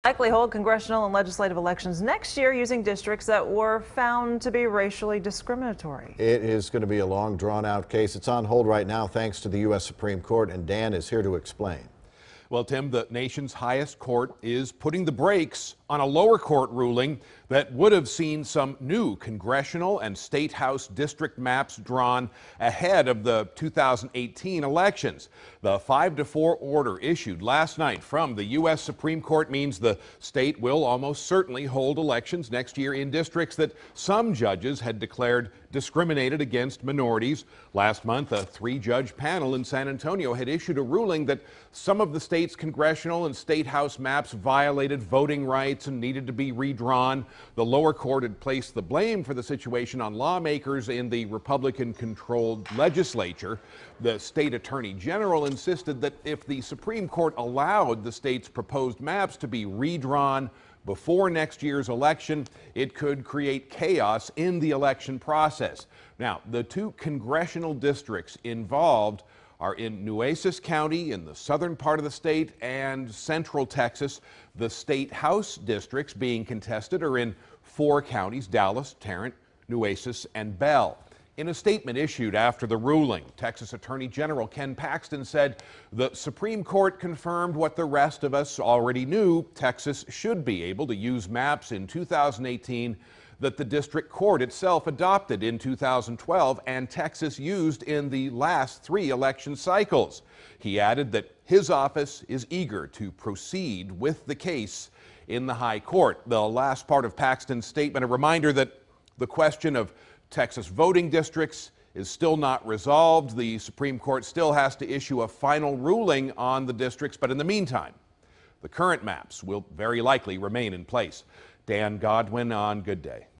Likely hold congressional and legislative elections next year using districts that were found to be racially discriminatory. It is going to be a long, drawn-out case. It's on hold right now thanks to the U.S. Supreme Court, and Dan is here to explain. Well, Tim, the nation's highest court is putting the brakes on a lower court ruling that would have seen some new congressional and state house district maps drawn ahead of the 2018 elections. The 5-4 order issued last night from the U.S. Supreme Court means the state will almost certainly hold elections next year in districts that some judges had declared discriminated against minorities. Last month, a 3-judge panel in San Antonio had issued a ruling that some of the state's congressional and state house maps violated voting rights and needed to be redrawn. The lower court had placed the blame for the situation on lawmakers in the Republican-controlled legislature. The state attorney general insisted that if the Supreme Court allowed the state's proposed maps to be redrawn before next year's election, it could create chaos in the election process. Now, the 2 congressional districts involved are in Nueces County in the southern part of the state and central Texas. The state house districts being contested are in 4 counties: Dallas, Tarrant, Nueces, and Bell. In a statement issued after the ruling, Texas Attorney General Ken Paxton said the Supreme Court confirmed what the rest of us already knew: Texas should be able to use maps in 2018 that the district court itself adopted in 2012 and Texas used in the last 3 election cycles. He added that his office is eager to proceed with the case in the high court. The last part of Paxton's statement, a reminder that the question of Texas voting districts is still not resolved. The Supreme Court still has to issue a final ruling on the districts, but in the meantime, the current maps will very likely remain in place. Dan Godwin on Good Day.